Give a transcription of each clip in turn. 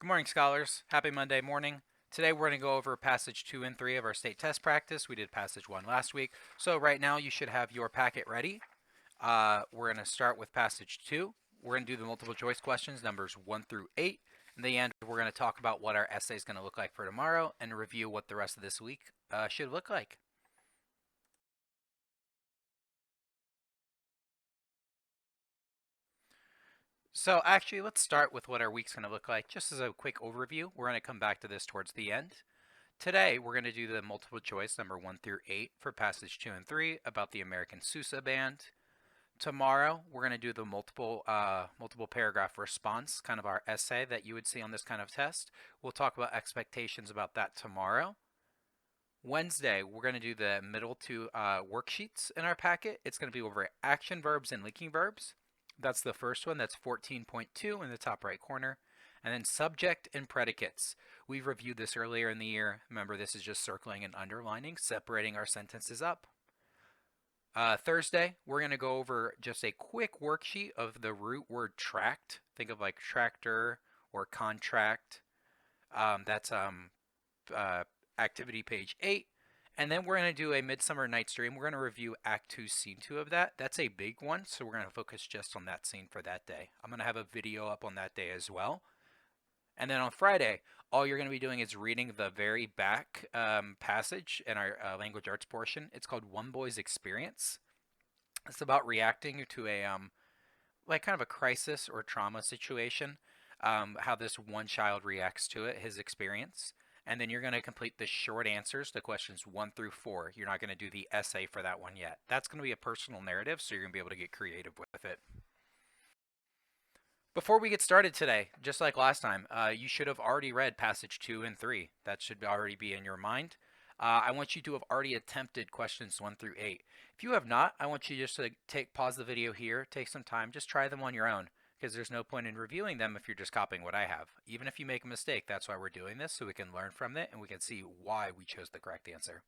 Good morning, scholars. Happy Monday morning. Today we're going to go over passage 2 and 3 of our state test practice. We did passage 1 last week. So right now you should have your packet ready. We're going to start with passage 2. We're going to do the multiple choice questions, numbers 1 through 8. In the end, we're going to talk about what our essay is going to look like for tomorrow and review what the rest of this week should look like. So actually, let's start with what our week's going to look like. Just as a quick overview, we're going to come back to this towards the end. Today, we're going to do the multiple choice number 1 through 8 for passage 2 and 3 about the American Sousa Band. Tomorrow, we're going to do the multiple paragraph response, kind of our essay that you would see on this kind of test. We'll talk about expectations about that tomorrow. Wednesday, we're going to do the middle two worksheets in our packet. It's going to be over action verbs and linking verbs. That's the first one. That's 14.2 in the top right corner. And then subject and predicates. We reviewed this earlier in the year. Remember, this is just circling and underlining, separating our sentences up. Thursday, we're going to go over just a quick worksheet of the root word tract. Think of like tractor or contract. That's activity page 8. And then we're going to do a Midsummer Night's Dream. We're going to review Act 2, Scene 2 of that. That's a big one, so we're going to focus just on that scene for that day. I'm going to have a video up on that day as well. And then on Friday, all you're going to be doing is reading the very back passage in our language arts portion. It's called One Boy's Experience. It's about reacting to a like kind of a crisis or trauma situation, how this one child reacts to it, his experience. And then you're going to complete the short answers to questions 1 through 4. You're not going to do the essay for that one yet. That's going to be a personal narrative, so you're going to be able to get creative with it. Before we get started today, just like last time, you should have already read passage 2 and 3. That should already be in your mind. I want you to have already attempted questions 1 through 8. If you have not, I want you just to pause the video here, take some time, just try them on your own, because there's no point in reviewing them if you're just copying what I have. Even if you make a mistake, that's why we're doing this, so we can learn from it and we can see why we chose the correct answer.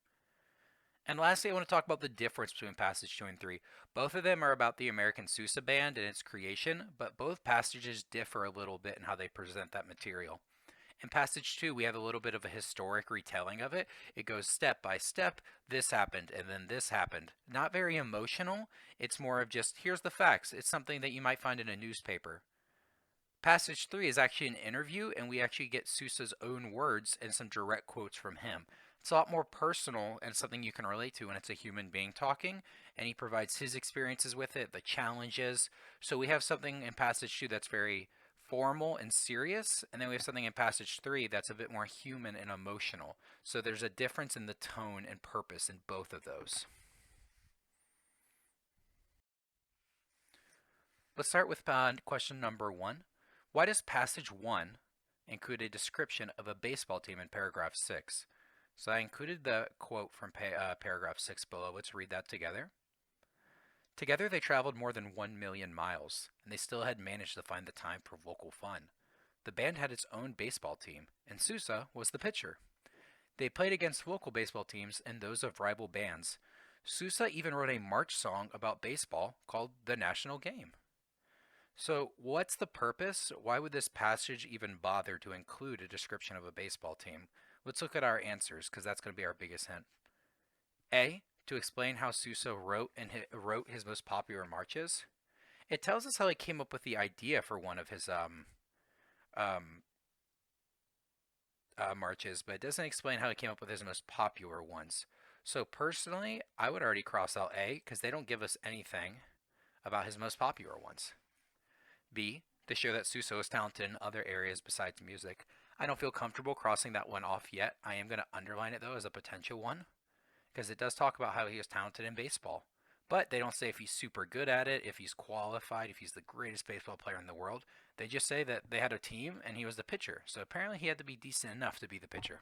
And lastly, I want to talk about the difference between passage 2 and 3. Both of them are about the American Sousa Band and its creation, but both passages differ a little bit in how they present that material. In passage 2, we have a little bit of a historic retelling of it. It goes step by step, this happened, and then this happened. Not very emotional. It's more of just, here's the facts. It's something that you might find in a newspaper. Passage 3 is actually an interview, and we actually get Sousa's own words and some direct quotes from him. It's a lot more personal and something you can relate to when it's a human being talking, and he provides his experiences with it, the challenges. So we have something in passage 2 that's very formal and serious, and then we have something in passage 3 that's a bit more human and emotional. So there's a difference in the tone and purpose in both of those. Let's start with question number 1. Why does passage 1 include a description of a baseball team in paragraph 6? So I included the quote from paragraph 6 below. Let's read that together. Together they traveled more than 1 million miles, and they still had managed to find the time for vocal fun. The band had its own baseball team, and Sousa was the pitcher. They played against local baseball teams and those of rival bands. Sousa even wrote a march song about baseball called The National Game. So what's the purpose? Why would this passage even bother to include a description of a baseball team? Let's look at our answers, because that's going to be our biggest hint. A, to explain how Sousa wrote his most popular marches. It tells us how he came up with the idea for one of his marches, but it doesn't explain how he came up with his most popular ones. So personally, I would already cross out A, because they don't give us anything about his most popular ones. B, to show that Sousa was talented in other areas besides music. I don't feel comfortable crossing that one off yet. I am going to underline it though as a potential one, because it does talk about how he is talented in baseball. But they don't say if he's super good at it, if he's qualified, if he's the greatest baseball player in the world. They just say that they had a team and he was the pitcher. So apparently he had to be decent enough to be the pitcher.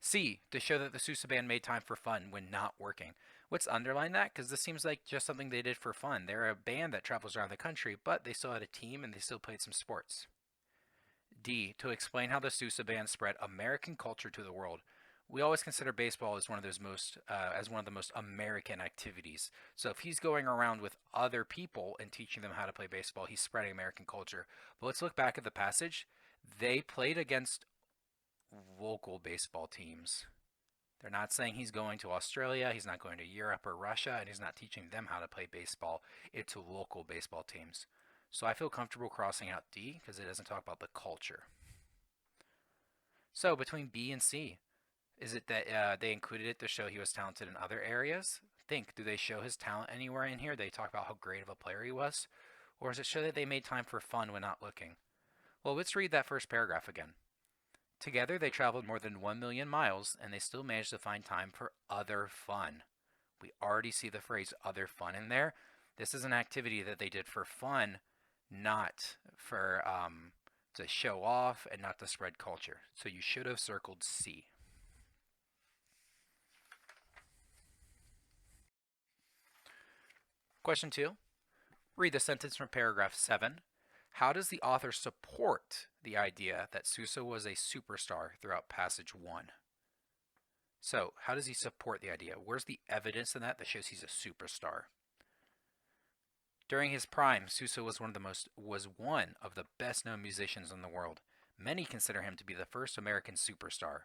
C, to show that the Sousa Band made time for fun when not working. Let's underline that, because this seems like just something they did for fun. They're a band that travels around the country, but they still had a team and they still played some sports. D, to explain how the Sousa Band spread American culture to the world. We always consider baseball as one of the most American activities. So if he's going around with other people and teaching them how to play baseball, he's spreading American culture. But let's look back at the passage. They played against local baseball teams. They're not saying he's going to Australia, he's not going to Europe or Russia, and he's not teaching them how to play baseball. It's local baseball teams. So I feel comfortable crossing out D because it doesn't talk about the culture. So between B and C, is it that they included it to show he was talented in other areas? Think, do they show his talent anywhere in here? They talk about how great of a player he was? Or does it show that they made time for fun when not looking? Well, let's read that first paragraph again. Together, they traveled more than 1 million miles, and they still managed to find time for other fun. We already see the phrase other fun in there. This is an activity that they did for fun, not for to show off and not to spread culture. So you should have circled C. Question 2. Read the sentence from paragraph 7. How does the author support the idea that Sousa was a superstar throughout passage 1? So, how does he support the idea? Where's the evidence in that shows he's a superstar? During his prime, Sousa was one of the best-known musicians in the world. Many consider him to be the first American superstar.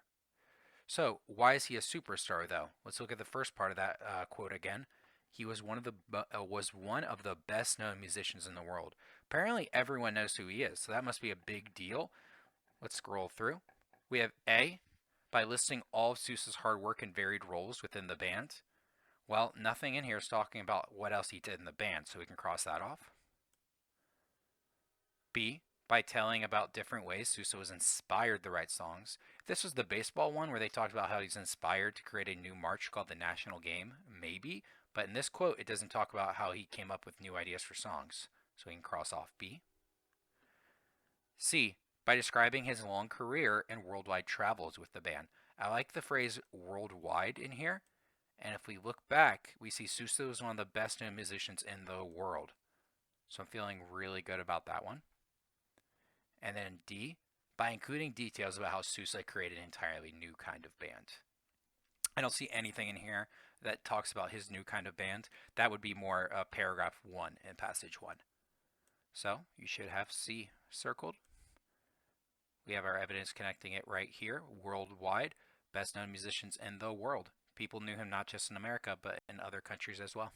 So, why is he a superstar, though? Let's look at the first part of that quote again. He was one of the best-known musicians in the world. Apparently, everyone knows who he is, so that must be a big deal. Let's scroll through. We have A, by listing all of Sousa's hard work and varied roles within the band. Well, nothing in here is talking about what else he did in the band, so we can cross that off. B, by telling about different ways Sousa was inspired to write songs. If this was the baseball one where they talked about how he's inspired to create a new march called the National Game, maybe. But in this quote, it doesn't talk about how he came up with new ideas for songs. So we can cross off B. C, by describing his long career and worldwide travels with the band. I like the phrase worldwide in here. And if we look back, we see Sousa was one of the best known musicians in the world. So I'm feeling really good about that one. And then D, by including details about how Sousa created an entirely new kind of band. I don't see anything in here that talks about his new kind of band. That would be more paragraph 1 in passage 1. So you should have C circled. We have our evidence connecting it right here. Worldwide, best known musicians in the world. People knew him not just in America, but in other countries as well.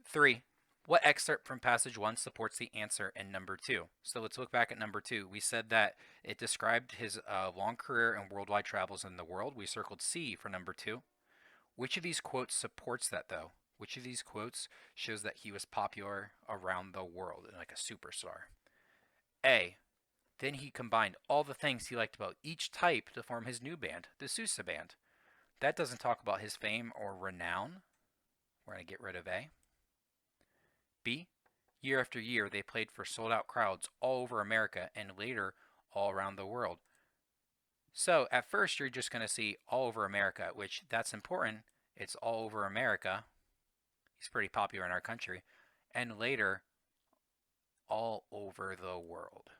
3. What excerpt from passage 1 supports the answer in number 2? So let's look back at number 2. We said that it described his long career and worldwide travels in the world. We circled C for number 2. Which of these quotes supports that, though? Which of these quotes shows that he was popular around the world and like a superstar? A. Then he combined all the things he liked about each type to form his new band, the Sousa Band. That doesn't talk about his fame or renown. We're going to get rid of A. B. Year after year, they played for sold-out crowds all over America and later all around the world. So at first, you're just going to see all over America, which that's important. It's all over America. He's pretty popular in our country. And later, all over the world.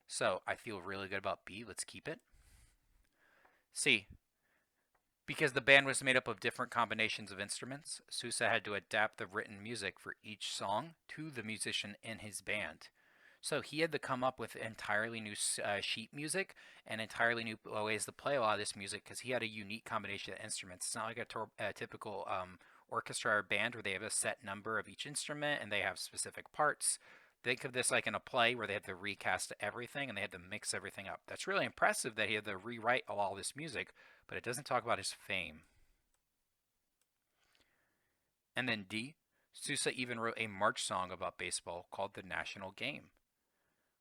So I feel really good about B. Let's keep it. C. Because the band was made up of different combinations of instruments, Sousa had to adapt the written music for each song to the musician in his band. So he had to come up with entirely new sheet music and entirely new ways to play a lot of this music because he had a unique combination of instruments. It's not like a typical orchestra or band where they have a set number of each instrument and they have specific parts. Think of this like in a play where they had to recast everything and they had to mix everything up. That's really impressive that he had to rewrite all this music, but it doesn't talk about his fame. And then D, Sousa even wrote a march song about baseball called the National Game.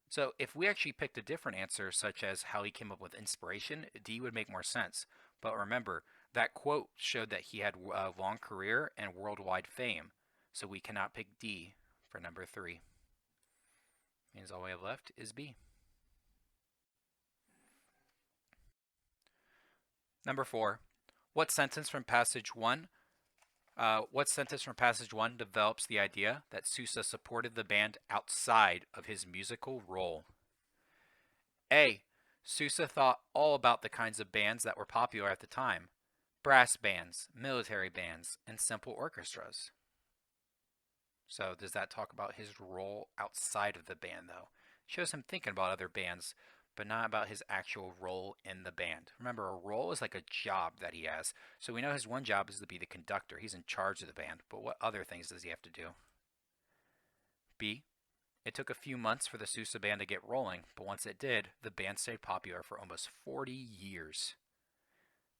So if we actually picked a different answer, such as how he came up with inspiration, D would make more sense. But remember, that quote showed that he had a long career and worldwide fame. So we cannot pick D for number 3. Means all we have left is B. Number 4. What sentence from passage 1 develops the idea that Sousa supported the band outside of his musical role? A. Sousa thought all about the kinds of bands that were popular at the time: brass bands, military bands, and simple orchestras. So does that talk about his role outside of the band, though? Shows him thinking about other bands, but not about his actual role in the band. Remember, a role is like a job that he has. So we know his one job is to be the conductor. He's in charge of the band, but what other things does he have to do? B. It took a few months for the Sousa band to get rolling, but once it did, the band stayed popular for almost 40 years.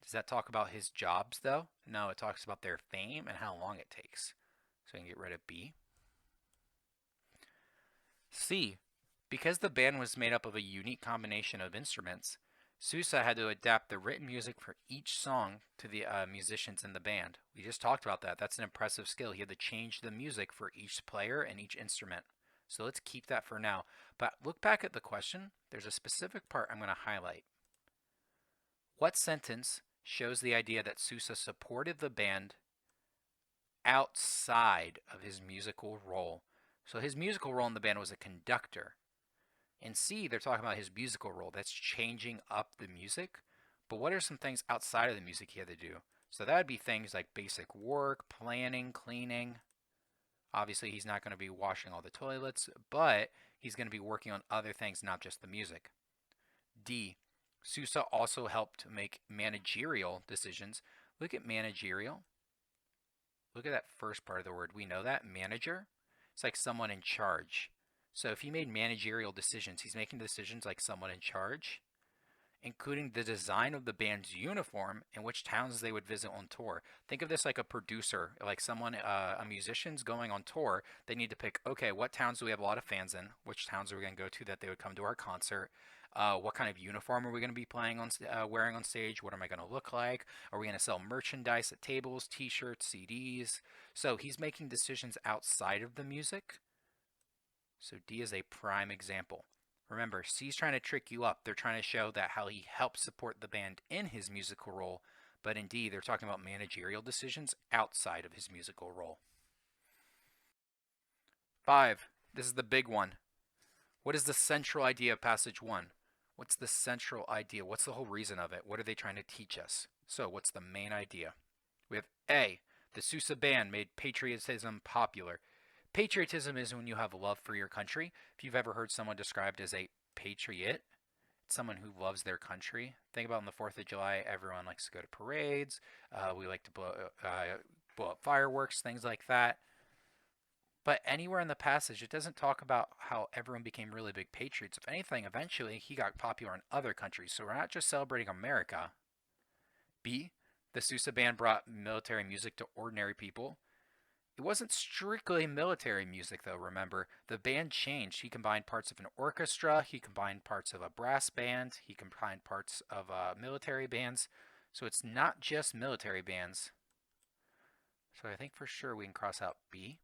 Does that talk about his jobs, though? No, it talks about their fame and how long it takes. So we can get rid of B. C. Because the band was made up of a unique combination of instruments, Sousa had to adapt the written music for each song to the musicians in the band. We just talked about that. That's an impressive skill. He had to change the music for each player and each instrument. So let's keep that for now. But look back at the question. There's a specific part I'm going to highlight. What sentence shows the idea that Sousa supported the band outside of his musical role? So his musical role in the band was a conductor. In C, they're talking about his musical role. That's changing up the music. But what are some things outside of the music he had to do? So that would be things like basic work, planning, cleaning. Obviously, he's not going to be washing all the toilets, but he's going to be working on other things, not just the music. D, Sousa also helped make managerial decisions. Look at managerial. Look at that first part of the word. We know that, manager. It's like someone in charge. So if he made managerial decisions, he's making decisions like someone in charge, including the design of the band's uniform and which towns they would visit on tour. Think of this like a producer, like someone, a musician's going on tour. They need to pick, okay, what towns do we have a lot of fans in? Which towns are we going to go to that they would come to our concert? What kind of uniform are we going to be playing on, wearing on stage? What am I going to look like? Are we going to sell merchandise at tables, T-shirts, CDs? So he's making decisions outside of the music. So D is a prime example. Remember, C's trying to trick you up. They're trying to show that how he helps support the band in his musical role, but in D, they're talking about managerial decisions outside of his musical role. 5. This is the big one. What is the central idea of passage 1? What's the central idea? What's the whole reason of it? What are they trying to teach us? So, what's the main idea? We have A. The Sousa band made patriotism popular. Patriotism is when you have love for your country. If you've ever heard someone described as a patriot, it's someone who loves their country. Think about on the 4th of July, everyone likes to go to parades. We like to blow up fireworks, things like that. But anywhere in the passage, it doesn't talk about how everyone became really big patriots. If anything, eventually he got popular in other countries. So we're not just celebrating America. B, the Sousa band brought military music to ordinary people. It wasn't strictly military music, though, remember. The band changed. He combined parts of an orchestra, he combined parts of a brass band, he combined parts of military bands. So it's not just military bands. So I think for sure we can cross out B.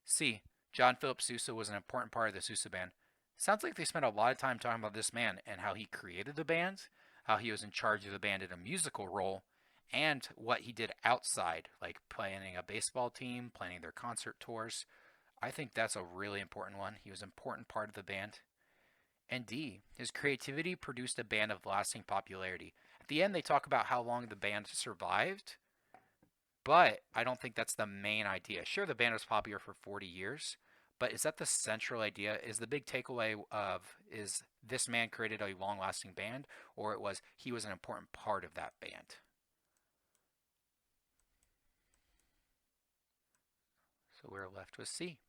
C. John Philip Sousa was an important part of the Sousa band. Sounds like they spent a lot of time talking about this man and how he created the band, how he was in charge of the band in a musical role, and what he did outside, like planning a baseball team, planning their concert tours. I think that's a really important one. He was an important part of the band. And D, his creativity produced a band of lasting popularity. At the end, they talk about how long the band survived, but I don't think that's the main idea. Sure, the band was popular for 40 years, but is that the central idea? Is the big takeaway of is this man created a long-lasting band, or it was he was an important part of that band? So we're left with C.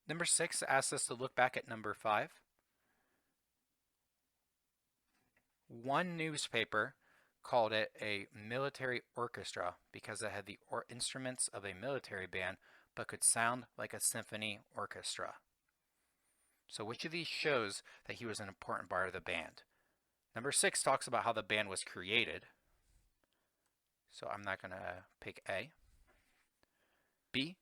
Number 6 asks us to look back at number 5. One newspaper called it a military orchestra because it had the instruments of a military band but could sound like a symphony orchestra. So which of these shows that he was an important part of the band? Number 6 talks about how the band was created. So I'm not going to pick A. B.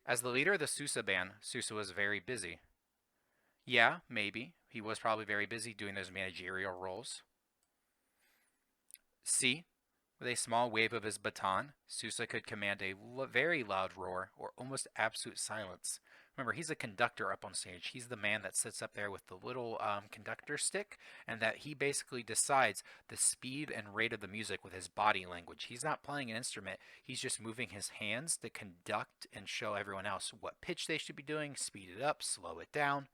As the leader of the Sousa band, Sousa was very busy. Yeah, maybe. He was probably very busy doing those managerial roles. C. With a small wave of his baton, Sousa could command a very loud roar or almost absolute silence. Remember, he's a conductor up on stage. He's the man that sits up there with the little conductor stick, and that he basically decides the speed and rate of the music with his body language. He's not playing an instrument. He's just moving his hands to conduct and show everyone else what pitch they should be doing, speed it up, slow it down.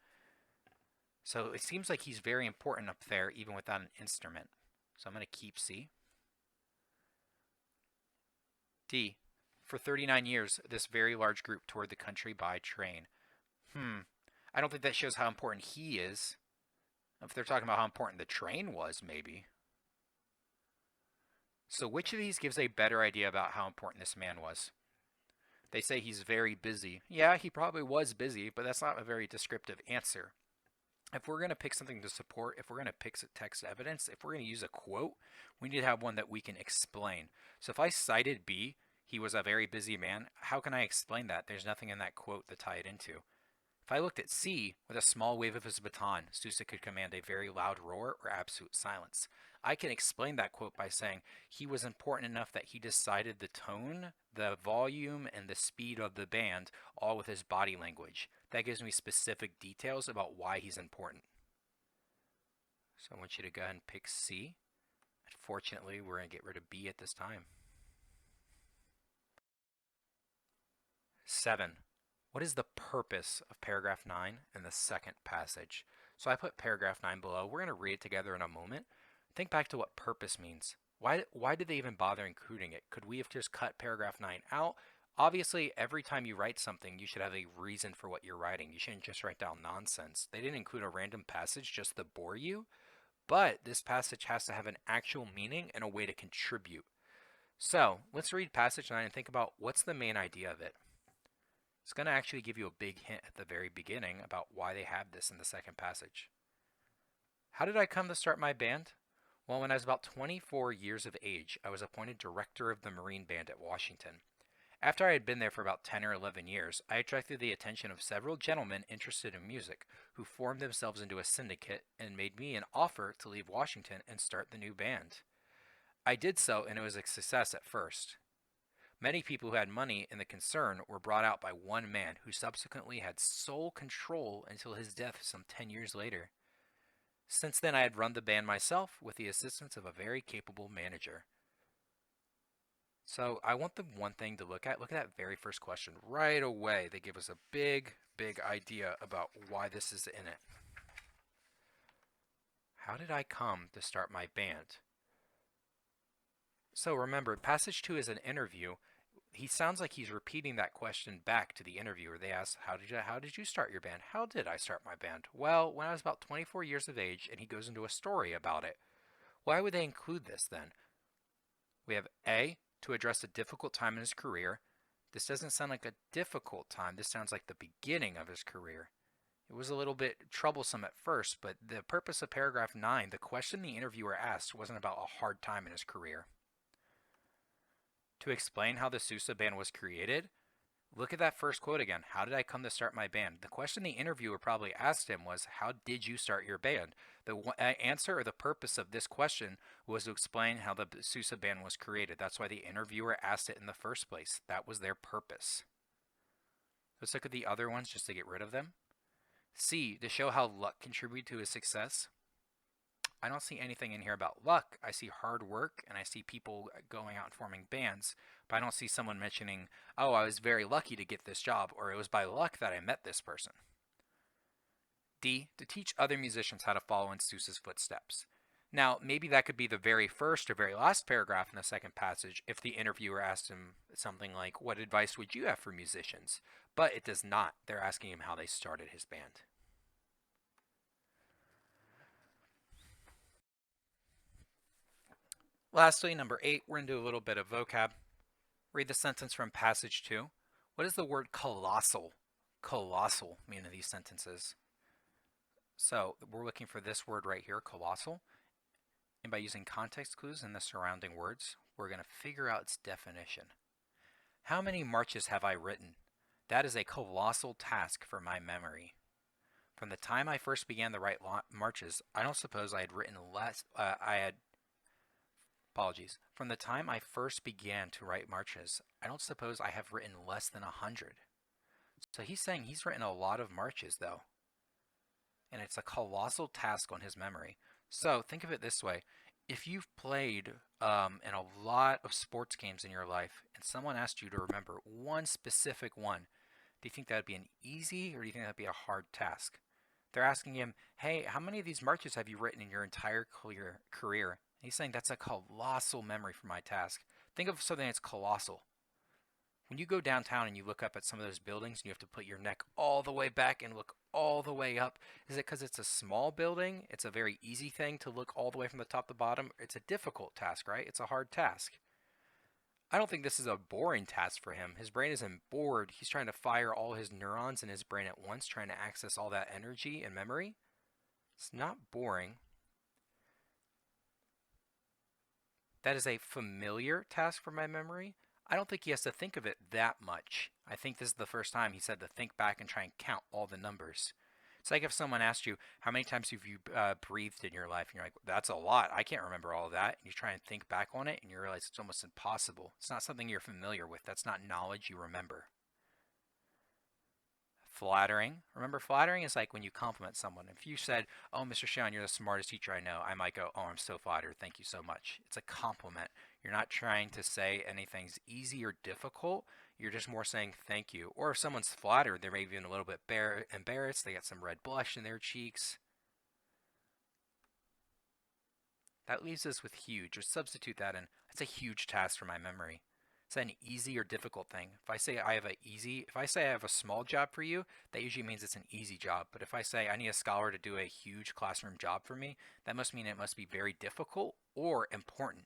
So it seems like he's very important up there, even without an instrument. So I'm going to keep C. D. For 39 years, this very large group toured the country by train. I don't think that shows how important he is. If they're talking about how important the train was, maybe. So which of these gives a better idea about how important this man was? They say he's very busy. Yeah, he probably was busy, but that's not a very descriptive answer. If we're going to pick something to support, if we're going to pick text evidence, if we're going to use a quote, we need to have one that we can explain. So if I cited B, he was a very busy man, how can I explain that? There's nothing in that quote to tie it into. If I looked at C, with a small wave of his baton, Sousa could command a very loud roar or absolute silence. I can explain that quote by saying he was important enough that he decided the tone, the volume, and the speed of the band all with his body language. That gives me specific details about why he's important. So I want you to go ahead and pick C. Unfortunately, we're going to get rid of B at this time. 7. What is the purpose of paragraph 9 in the second passage? So I put paragraph 9 below. We're going to read it together in a moment. Think back to what purpose means. Why did they even bother including it? Could we have just cut paragraph 9 out? Obviously, every time you write something, you should have a reason for what you're writing. You shouldn't just write down nonsense. They didn't include a random passage just to bore you, but this passage has to have an actual meaning and a way to contribute. So let's read passage 9 and think about what's the main idea of it. It's going to actually give you a big hint at the very beginning about why they have this in the second passage. How did I come to start my band? Well, when I was about 24 years of age, I was appointed director of the Marine Band at Washington. After I had been there for about 10 or 11 years, I attracted the attention of several gentlemen interested in music who formed themselves into a syndicate and made me an offer to leave Washington and start the new band. I did so, and it was a success at first. Many people who had money in the concern were brought out by one man who subsequently had sole control until his death some 10 years later. Since then, I had run the band myself with the assistance of a very capable manager. So I want the one thing to look at that very first question. Right away, they give us a big idea about why this is in it. How did I come to start my band? So remember, passage 2 is an interview. He sounds like he's repeating that question back to the interviewer. They ask, how did you start your band? How did I start my band? Well, when I was about 24 years of age, and he goes into a story about it. Why would they include this then? We have A, to address a difficult time in his career. This doesn't sound like a difficult time. This sounds like the beginning of his career. It was a little bit troublesome at first, but the purpose of paragraph 9, the question the interviewer asked, wasn't about a hard time in his career. To explain how the Sousa band was created, look at that first quote again. How did I come to start my band? The question the interviewer probably asked him was, how did you start your band? The answer or the purpose of this question was to explain how the Sousa band was created. That's why the interviewer asked it in the first place. That was their purpose. Let's look at the other ones just to get rid of them. C, to show how luck contributed to his success. I don't see anything in here about luck. I see hard work, and I see people going out and forming bands, but I don't see someone mentioning, oh, I was very lucky to get this job, or it was by luck that I met this person. D, to teach other musicians how to follow in Sousa's footsteps. Now, maybe that could be the very first or very last paragraph in the second passage if the interviewer asked him something like, what advice would you have for musicians? But it does not. They're asking him how they started his band. Lastly, number 8, we're going to do a little bit of vocab. Read the sentence from passage 2. What does the word colossal mean in these sentences? So we're looking for this word right here, colossal. And by using context clues in the surrounding words, we're going to figure out its definition. How many marches have I written? That is a colossal task for my memory. From the time I first began to write marches, I don't suppose I had written less. From the time I first began to write marches, I don't suppose I have written less than 100. So he's saying he's written a lot of marches though, and it's a colossal task on his memory. So think of it this way. If you've played in a lot of sports games in your life and someone asked you to remember one specific one, do you think that would be an easy or do you think that would be a hard task? They're asking him, hey, how many of these marches have you written in your entire career? And he's saying that's a colossal memory for my task. Think of something that's colossal. When you go downtown and you look up at some of those buildings and you have to put your neck all the way back and look all the way up, is it because it's a small building? It's a very easy thing to look all the way from the top to bottom. It's a difficult task, right? It's a hard task. I don't think this is a boring task for him. His brain isn't bored. He's trying to fire all his neurons in his brain at once, trying to access all that energy and memory. It's not boring. That is a familiar task for my memory. I don't think he has to think of it that much. I think this is the first time he said to think back and try and count all the numbers. It's like if someone asked you, how many times have you breathed in your life? And you're like, that's a lot. I can't remember all of that. And you try and think back on it and you realize it's almost impossible. It's not something you're familiar with. That's not knowledge you remember. Flattering. Remember, flattering is like when you compliment someone. If you said, oh, Mr. Sean, you're the smartest teacher I know, I might go, oh, I'm so flattered. Thank you so much. It's a compliment. You're not trying to say anything's easy or difficult. You're just more saying thank you. Or if someone's flattered, they're maybe even a little bit embarrassed. They got some red blush in their cheeks. That leaves us with huge. Just substitute that in. That's a huge task for my memory. It's an easy or difficult thing. If I say I have a small job for you, that usually means it's an easy job. But if I say I need a scholar to do a huge classroom job for me, that must mean it must be very difficult or important.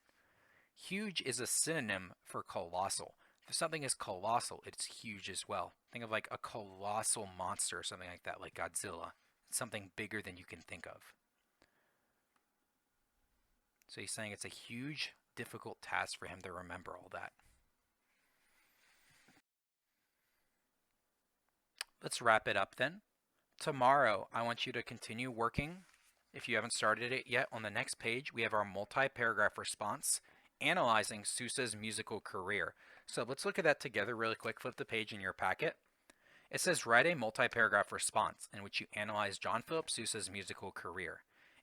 Huge is a synonym for colossal. If something is colossal, it's huge as well. Think of like a colossal monster or something like that, like Godzilla. It's something bigger than you can think of. So he's saying it's a huge, difficult task for him to remember all that. Let's wrap it up then. Tomorrow, I want you to continue working. If you haven't started it yet, on the next page, we have our multi-paragraph response analyzing Sousa's musical career. So let's look at that together really quick. Flip the page in your packet. It says write a multi-paragraph response in which you analyze John Philip Sousa's musical career.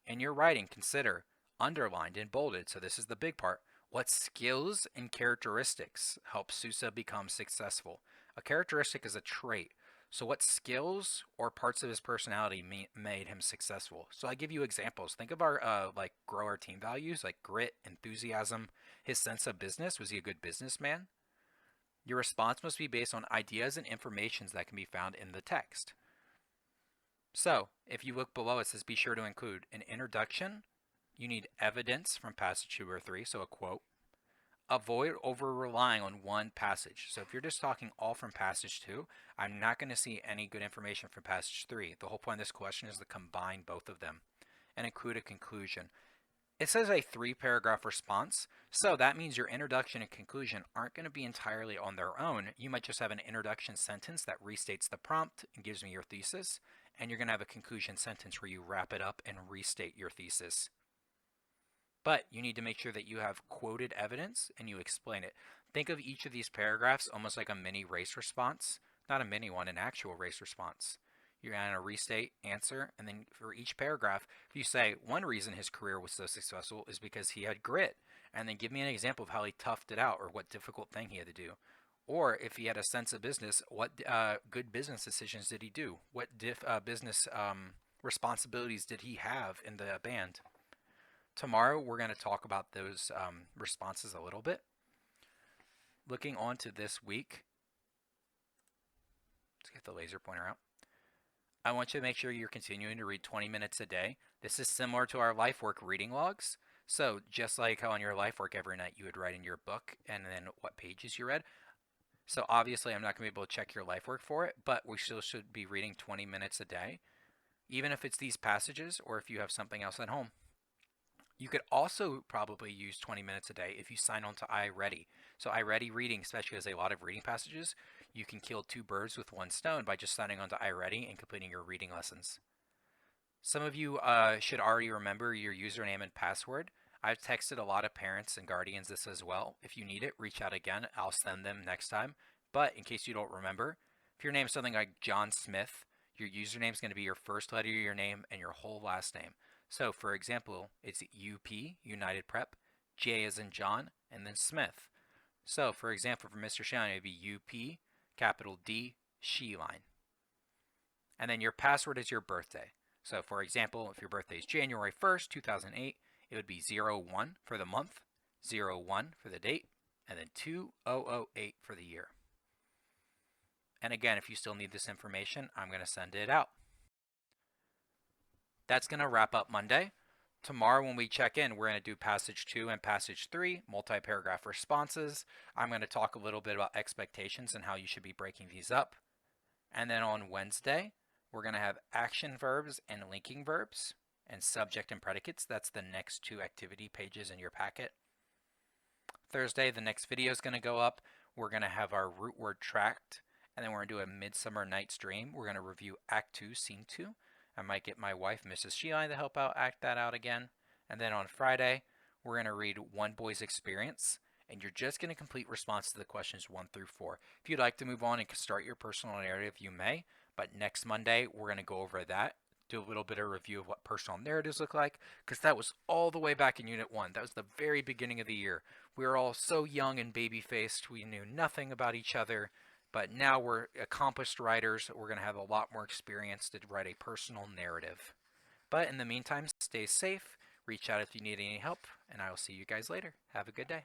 In your writing, consider underlined and bolded, so this is the big part, what skills and characteristics help Sousa become successful. A characteristic is a trait. So what skills or parts of his personality made him successful? So I give you examples. Think of our like grow our team values like grit, enthusiasm, his sense of business. Was he a good businessman? Your response must be based on ideas and informations that can be found in the text. So if you look below, it says be sure to include an introduction. You need evidence from passage 2 or 3, so a quote. Avoid over relying on one passage. So if you're just talking all from passage 2, I'm not going to see any good information from passage 3. The whole point of this question is to combine both of them and include a conclusion. It says a 3-paragraph response, so that means your introduction and conclusion aren't going to be entirely on their own. You might just have an introduction sentence that restates the prompt and gives me your thesis, and you're going to have a conclusion sentence where you wrap it up and restate your thesis. But you need to make sure that you have quoted evidence and you explain it. Think of each of these paragraphs almost like a mini race response. Not a mini one, an actual race response. You're going to restate, answer, and then for each paragraph, if you say one reason his career was so successful is because he had grit, and then give me an example of how he toughed it out or what difficult thing he had to do. Or if he had a sense of business, what good business decisions did he do? What business responsibilities did he have in the band? Tomorrow, we're going to talk about those responses a little bit. Looking on to this week, let's get the laser pointer out. I want you to make sure you're continuing to read 20 minutes a day. This is similar to our life work reading logs. So just like how on your life work every night you would write in your book and then what pages you read. So obviously I'm not going to be able to check your life work for it, but we still should be reading 20 minutes a day, even if it's these passages or if you have something else at home. You could also probably use 20 minutes a day if you sign on to iReady. So iReady reading, especially has a lot of reading passages, you can kill 2 birds with 1 stone by just signing on to iReady and completing your reading lessons. Some of you should already remember your username and password. I've texted a lot of parents and guardians this as well. If you need it, reach out again. I'll send them next time. But in case you don't remember, If your name is something like John Smith, your username is going to be your first letter of your name and your whole last name. So for example, it's UP, United Prep, J as in John, and then Smith. So for example, for Mr. Sheline, it would be UP, capital D, Sheline. And then your password is your birthday. So for example, if your birthday is January 1st, 2008, it would be 01 for the month, 01 for the date, and then 2008 for the year. And again, if you still need this information, I'm going to send it out. That's going to wrap up Monday. Tomorrow when we check in, we're going to do passage 2 and passage 3, multi-paragraph responses. I'm going to talk a little bit about expectations and how you should be breaking these up. And then on Wednesday, we're going to have action verbs and linking verbs and subject and predicates. That's the next 2 activity pages in your packet. Thursday, the next video is going to go up. We're going to have our root word tract, and then we're going to do a Midsummer Night's Dream. We're going to review Act 2, Scene 2. I might get my wife, Mrs. Sheline, to help out act that out again. And then on Friday, we're going to read One Boy's Experience, and you're just going to complete responses to the questions 1 through 4. If you'd like to move on and start your personal narrative, you may, but next Monday, we're going to go over that, do a little bit of review of what personal narratives look like, because that was all the way back in Unit 1. That was the very beginning of the year. We were all so young and baby-faced, we knew nothing about each other. But now we're accomplished writers. We're going to have a lot more experience to write a personal narrative. But in the meantime, stay safe. Reach out if you need any help. And I will see you guys later. Have a good day.